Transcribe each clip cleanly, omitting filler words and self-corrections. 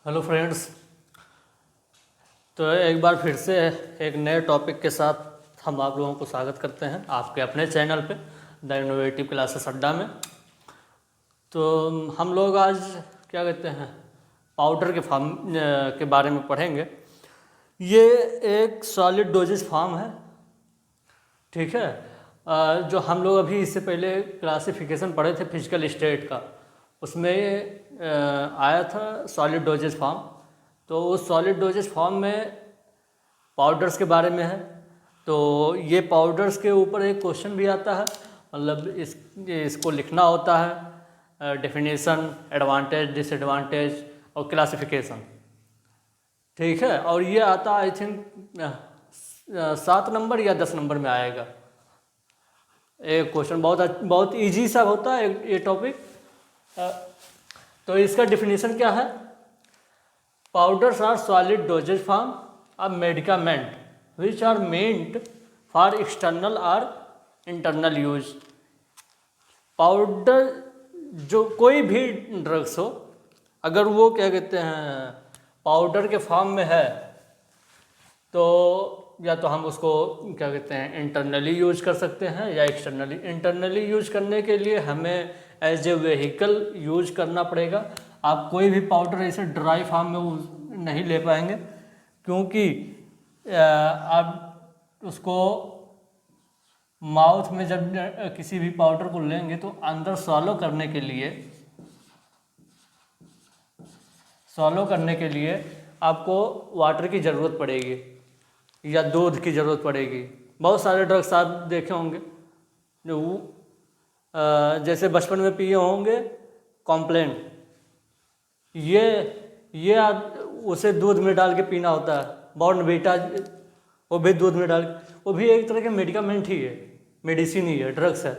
Hello friends. तो एक बार फिर से एक नए टॉपिक के साथ हम आप लोगों को स्वागत करते हैं आपके अपने चैनल पे द इनोवेटिव क्लासेस अड्डा में। तो हम लोग आज क्या कहते हैं पाउडर के फॉर्म के बारे में पढ़ेंगे। ये एक सॉलिड डोजेज फॉर्म है, ठीक है। जो हम लोग अभी इससे पहले क्लासिफिकेशन पढ़े थे फिजिकल स्टेट का, उसमें आया था सॉलिड डोजेज फॉर्म। तो उस सॉलिड डोजेज फॉर्म में पाउडर्स के बारे में है। तो ये पाउडर्स के ऊपर एक क्वेश्चन भी आता है, मतलब इसको लिखना होता है, डेफिनेशन, एडवांटेज, डिसएडवांटेज और क्लासिफिकेशन, ठीक है। और ये आता आई थिंक 7 नंबर या 10 नंबर में आएगा। एक क्वेश्चन बहुत इजी सा होता है ये टॉपिक। तो इसका डिफिनीशन क्या है? Powders are solid dosage form of medicament which are meant for external और इंटरनल यूज। पाउडर जो कोई भी ड्रग्स हो, अगर वो क्या कहते हैं पाउडर के फॉर्म में है तो या तो हम उसको क्या कहते हैं इंटरनली यूज कर सकते हैं या एक्सटर्नली। इंटरनली यूज करने के लिए हमें एज ए व्हीकल यूज करना पड़ेगा। आप कोई भी पाउडर ऐसे ड्राई फॉर्म में नहीं ले पाएंगे, क्योंकि आप उसको माउथ में जब किसी भी पाउडर को लेंगे तो अंदर सॉलो करने के लिए आपको वाटर की ज़रूरत पड़ेगी या दूध की ज़रूरत पड़ेगी। बहुत सारे ड्रग्स आप देखे होंगे जो जैसे बचपन में पिए होंगे कॉम्प्लेन, ये उसे दूध में डाल के पीना होता है। बॉर्नवीटा वो भी दूध में डाल, वो भी एक तरह के मेडिकामेंट ही है, मेडिसिन ही है, ड्रग्स है,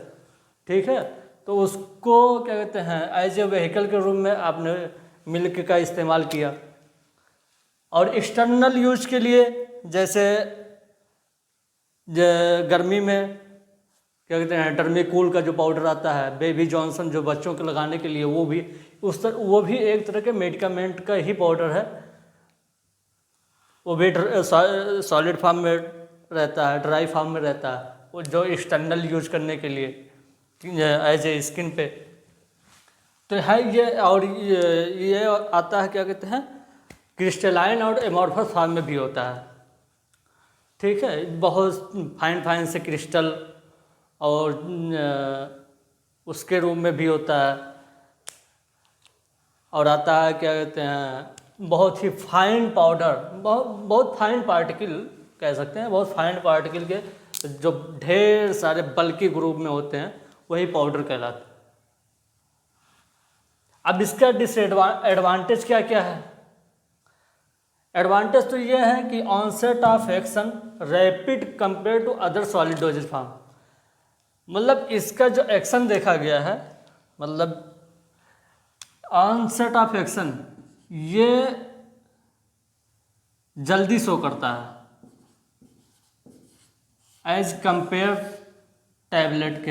ठीक है। तो उसको क्या कहते हैं एज ए व्हीकल के रूप में आपने मिल्क का इस्तेमाल किया। और एक्सटर्नल यूज के लिए जैसे गर्मी में क्या कहते हैं टर्मिकूल का जो पाउडर आता है, बेबी जॉनसन जो बच्चों को लगाने के लिए, वो भी एक तरह के मेडिकामेंट का ही पाउडर है। वो भी सॉलिड फॉर्म में रहता है, ड्राई फॉर्म में रहता है, वो जो एक्सटर्नल यूज करने के लिए एज ए स्किन पे तो है ये। और ये आता है क्या कहते हैं क्रिस्टलाइन और एमॉर्फस फॉर्म में भी होता है, ठीक है। बहुत फाइन से क्रिस्टल और उसके रूप में भी होता है। और आता है क्या कहते हैं बहुत ही फाइन पाउडर, बहुत फाइन पार्टिकल कह सकते हैं, बहुत फाइन पार्टिकल के जो ढेर सारे बल्कि ग्रुप में होते हैं वही पाउडर कहलाते हैं। अब इसका डिसएडवांटेज क्या क्या है? एडवांटेज तो ये है कि onset of action rapid compare to other solid dosage form. मतलब इसका जो एक्शन देखा गया है, मतलब ऑनसेट ऑफ एक्शन ये जल्दी शो करता है एज कंपेयर टैबलेट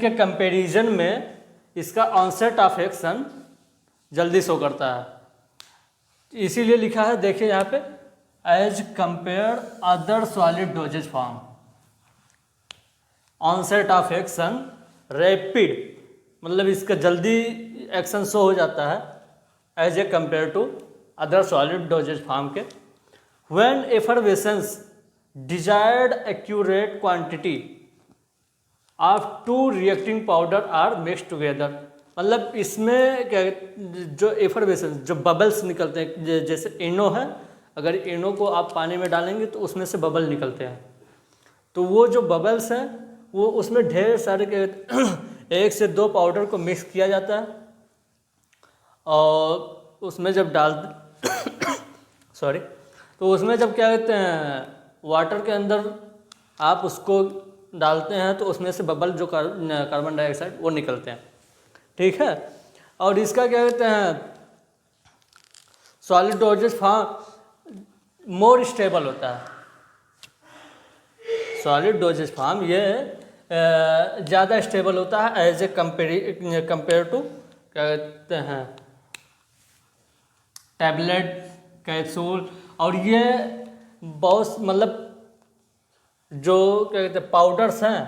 के कंपैरिजन में इसका ऑनसेट ऑफ एक्शन जल्दी शो करता है। इसीलिए लिखा है, देखिए यहाँ पे as compare other solid dosage form, onset of action rapid, मतलब इसका जल्दी एक्शन शो हो जाता है as a compare to other solid dosage form के। When effervescence desired accurate quantity of two reacting powder are mix together. मतलब इसमें क्या जो एफरवेसेंस जो बबल्स निकलते हैं, जैसे इनो है, अगर इनो को आप पानी में डालेंगे तो उसमें से बबल निकलते हैं। तो वो जो बबल्स हैं वो उसमें ढेर सारे 1 से 2 पाउडर को मिक्स किया जाता है और उसमें जब तो उसमें जब क्या कहते हैं वाटर के अंदर आप उसको डालते हैं तो उसमें से बबल जो कार्बन डाइऑक्साइड वो निकलते हैं, ठीक है। और इसका क्या कहते हैं solid dosage form more stable होता है। सॉलिड डोजेज फॉर्म ये ज़्यादा स्टेबल होता है एज ए कंपेयर टू क्या कहते हैं टैबलेट, कैप्सूल, और ये बहुत मतलब जो क्या कहते हैं पाउडर्स हैं,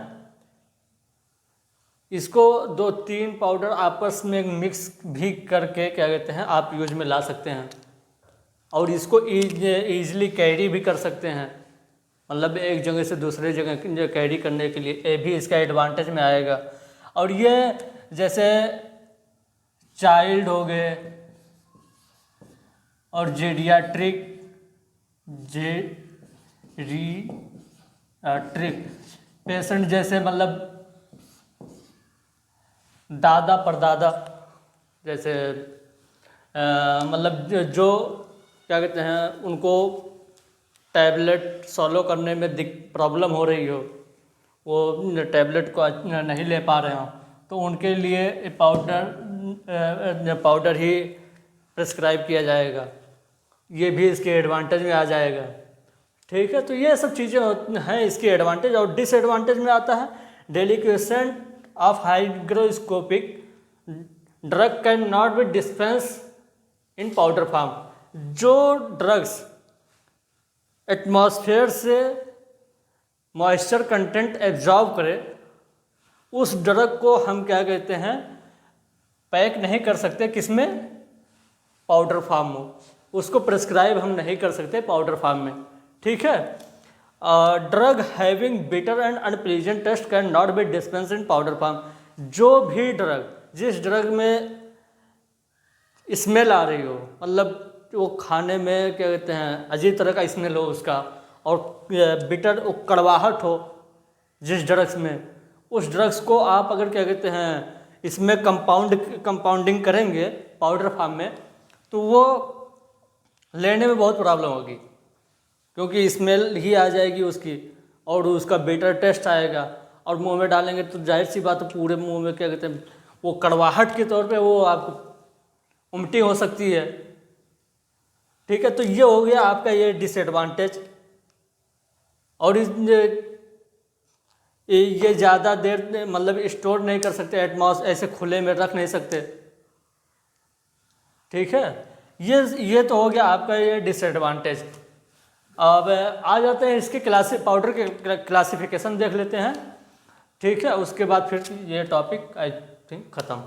इसको 2-3 पाउडर आपस में मिक्स भी करके क्या कहते हैं आप यूज में ला सकते हैं, और इसको ईजिली कैरी भी कर सकते हैं, मतलब एक जगह से दूसरे जगह कैरी करने के लिए ये भी इसका एडवांटेज में आएगा। और ये जैसे चाइल्ड हो गए और जेरियाट्रिक पेशेंट, जैसे मतलब दादा परदादा, जैसे मतलब जो क्या कहते हैं उनको टैबलेट सॉलो करने में प्रॉब्लम हो रही हो, वो टैबलेट को नहीं ले पा रहे हो, तो उनके लिए पाउडर ही प्रिस्क्राइब किया जाएगा, ये भी इसके एडवांटेज में आ जाएगा। ठीक है, तो ये सब चीज़ें हैं इसकी एडवांटेज। और डिसएडवांटेज में आता है deliquescence of hygroscopic drug can not be dispense in powder form. जो ड्रग्स एटमॉस्फेयर से मॉइस्चर कंटेंट एब्जॉर्ब करे, उस ड्रग को हम क्या कहते हैं पैक नहीं कर सकते, किसमें पाउडर फॉर्म में, उसको प्रिस्क्राइब हम नहीं कर सकते पाउडर फॉर्म में। ठीक है, drug having bitter and unpleasant taste can not be dispense in powder form. जो भी ड्रग, जिस ड्रग में स्मेल आ रही हो, मतलब वो खाने में क्या कहते हैं अजीब तरह का स्मेल हो उसका, और बिटर कड़वाहट हो जिस ड्रग्स में, उस ड्रग्स को आप अगर क्या कहते हैं इसमें कंपाउंडिंग करेंगे पाउडर फॉर्म में, तो वो लेने में बहुत प्रॉब्लम होगी, क्योंकि स्मेल ही आ जाएगी उसकी, और उसका बिटर टेस्ट आएगा, और मुंह में डालेंगे तो जाहिर सी बात है पूरे मुंह में क्या कहते हैं वो कड़वाहट के तौर पे वो आपको उल्टी हो सकती है। ठीक है, तो ये हो गया आपका ये डिसएडवांटेज। और ये ज़्यादा देर मतलब स्टोर नहीं कर सकते, ऐसे खुले में रख नहीं सकते। ठीक है, ये तो हो गया आपका ये डिसएडवांटेज। अब आ जाते हैं इसके पाउडर के क्लासिफिकेशन देख लेते हैं। ठीक है, उसके बाद फिर ये टॉपिक आई थिंक ख़त्म।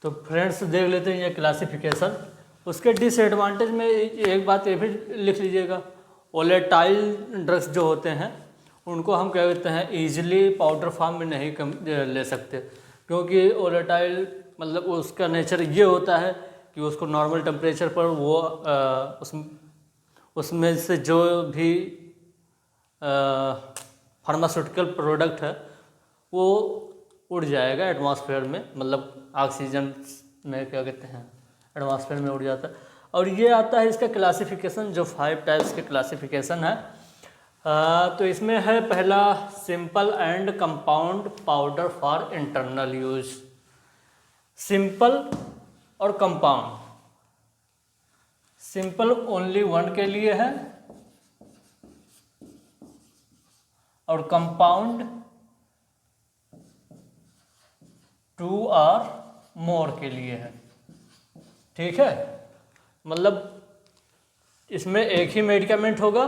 तो फ्रेंड्स देख लेते हैं ये क्लासिफिकेशन। उसके डिसएडवांटेज में एक बात ये भी लिख लीजिएगा, वोलेटाइल ड्रग्स जो होते हैं उनको हम क्या कहते हैं ईजिली पाउडर फॉर्म में नहीं ले सकते, क्योंकि वोलेटाइल मतलब उसका नेचर ये होता है कि उसको नॉर्मल टेम्परेचर पर वो उसमें से जो भी फार्मास्यूटिकल प्रोडक्ट है वो उड़ जाएगा एटमॉस्फेयर में, मतलब ऑक्सीजन में क्या कहते हैं एटमॉस्फेयर में उड़ जाता है। और ये आता है इसका क्लासिफिकेशन, जो 5 टाइप्स के क्लासिफिकेशन है। तो इसमें है पहला simple and compound powder for internal use. Simple और कंपाउंड, सिंपल ओनली 1 के लिए है और कंपाउंड 2 और मोर के लिए है। ठीक है, मतलब इसमें एक ही मेडिकामेंट होगा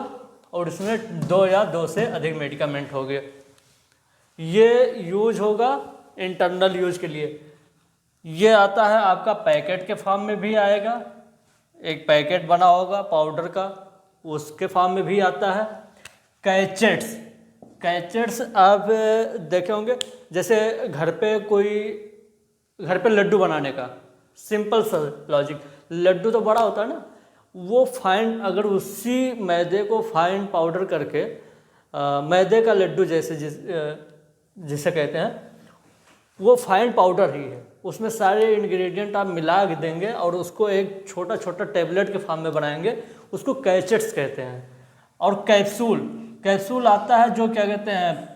और इसमें 2 या 2 से अधिक मेडिकामेंट होंगे। ये यूज होगा इंटरनल यूज के लिए। ये आता है आपका पैकेट के फॉर्म में भी आएगा, एक पैकेट बना होगा पाउडर का, उसके फॉर्म में भी आता है। कैचेट्स, कैचेट्स आप देखे होंगे, जैसे घर पे लड्डू बनाने का सिंपल सा लॉजिक, लड्डू तो बड़ा होता है ना, वो फाइन अगर उसी मैदे को फाइन पाउडर करके मैदे का लड्डू जैसे जिसे कहते हैं वो फाइन पाउडर ही है, उसमें सारे इंग्रेडिएंट आप मिला के देंगे और उसको एक छोटा छोटा टैबलेट के फॉर्म में बनाएंगे, उसको कैचेट्स कहते हैं। और कैप्सूल आता है जो क्या कहते हैं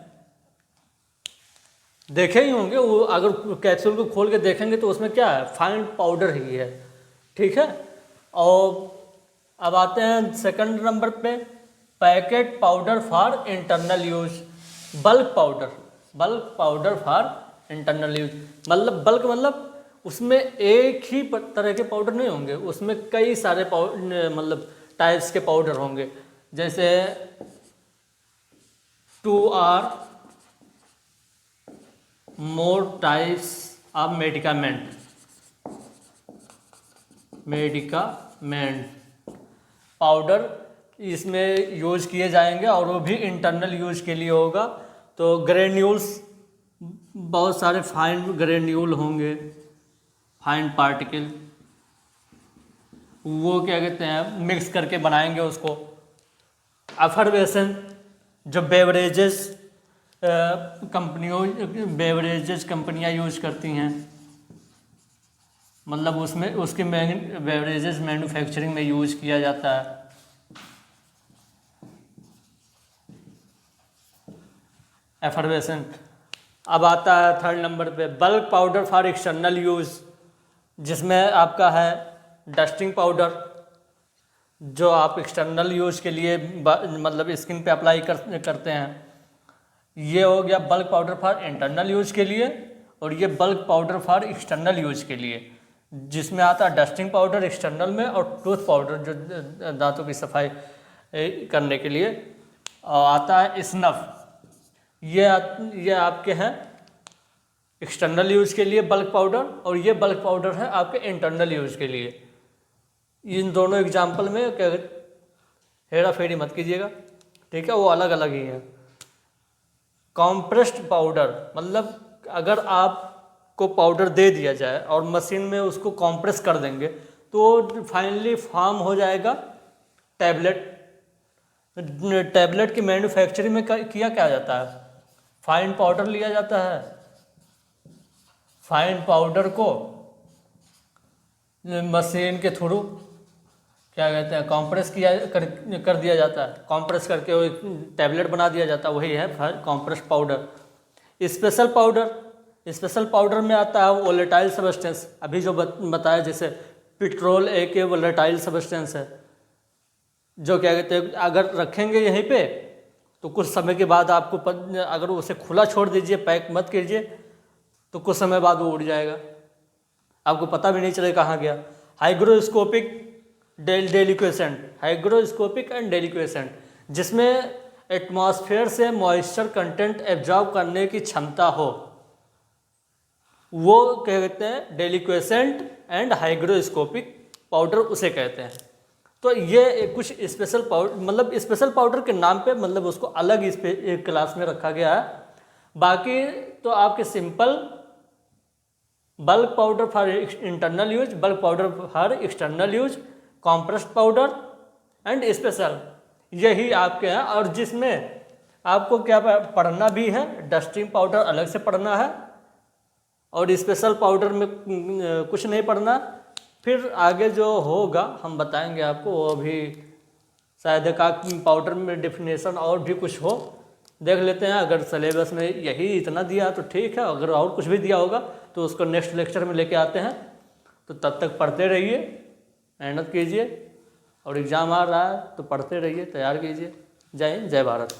देखे ही होंगे, वो अगर कैप्सूल को खोल के देखेंगे तो उसमें क्या है फाइन पाउडर ही है। ठीक है, और अब आते हैं सेकंड नंबर पे packet powder for internal use. Bulk powder for internal use मतलब बल्क मतलब उसमें एक ही तरह के पाउडर नहीं होंगे, उसमें कई सारे मतलब टाइप्स के पाउडर होंगे। जैसे 2 or more types of medicament powder इसमें यूज किए जाएंगे और वो भी इंटरनल यूज के लिए होगा। तो ग्रेन्यूल्स, बहुत सारे फाइन ग्रेन्यूल होंगे, फाइन पार्टिकल, वो क्या कहते हैं मिक्स करके बनाएंगे उसको। एफर्वेसेंट, जो बेवरेजेस कंपनियां यूज करती हैं, मतलब उसमें उसके बेवरेजेस मैन्युफैक्चरिंग में यूज किया जाता है। एफर्वेसेंट। अब आता है थर्ड नंबर पे bulk powder for external use, जिसमें आपका है डस्टिंग पाउडर, जो आप एक्सटर्नल यूज के लिए मतलब स्किन पे अप्लाई करते हैं। ये हो गया bulk powder for internal use के लिए, और ये bulk powder for external use के लिए, जिसमें आता है डस्टिंग पाउडर एक्सटर्नल में, और टूथ पाउडर जो दांतों की सफाई करने के लिए। और आता है स्नफ, ये आपके हैं एक्सटर्नल यूज के लिए बल्क पाउडर, और ये बल्क पाउडर है आपके इंटरनल यूज के लिए। इन दोनों एग्जाम्पल में क्या हेरा फेरी मत कीजिएगा, ठीक है, वो अलग अलग ही है। कॉम्प्रेस्ड पाउडर मतलब अगर आपको पाउडर दे दिया जाए और मशीन में उसको कॉम्प्रेस कर देंगे तो फाइनली फॉर्म हो जाएगा टैबलेट। टैबलेट की मैन्युफैक्चरिंग में किया क्या जाता है, फाइन पाउडर लिया जाता है, फाइन पाउडर को मशीन के थ्रू क्या कहते हैं कॉम्प्रेस कर दिया जाता है, कॉम्प्रेस करके वो एक टैबलेट बना दिया जाता है, वही है कॉम्प्रेस पाउडर। स्पेशल पाउडर में आता है वोलेटाइल सब्सटेंस, अभी जो बताया, जैसे पेट्रोल एक वोलेटाइल सब्सटेंस है, जो क्या कहते हैं अगर रखेंगे यहीं पे तो कुछ समय के बाद आपको अगर उसे खुला छोड़ दीजिए, पैक मत कीजिए, तो कुछ समय बाद वो उड़ जाएगा, आपको पता भी नहीं चलेगा कहाँ गया। हाइग्रोस्कोपिक एंड डेलिक्वेसेंट, जिसमें एटमॉस्फेयर से मॉइस्चर कंटेंट एब्जॉर्ब करने की क्षमता हो, वो क्या कहते हैं डेलिक्वेसेंट एंड हाइग्रोस्कोपिक पाउडर उसे कहते हैं। तो ये कुछ स्पेशल पाउडर, मतलब स्पेशल पाउडर के नाम पे मतलब उसको अलग एक क्लास में रखा गया है। बाकी तो आपके simple bulk powder for internal use, bulk powder for external use, compressed powder and special, यही आपके हैं। और जिसमें आपको क्या पढ़ना भी है, डस्टिंग पाउडर अलग से पढ़ना है और स्पेशल पाउडर में कुछ नहीं पढ़ना। फिर आगे जो होगा हम बताएंगे आपको, वो भी शायद का पाउडर में डेफिनेशन और भी कुछ हो, देख लेते हैं। अगर सिलेबस में यही इतना दिया तो ठीक है, अगर और कुछ भी दिया होगा तो उसको नेक्स्ट लेक्चर में लेके आते हैं। तो तब तक पढ़ते रहिए, मेहनत कीजिए, और एग्ज़ाम आ रहा है तो पढ़ते रहिए, तैयार कीजिए। जय हिंद, जय भारत।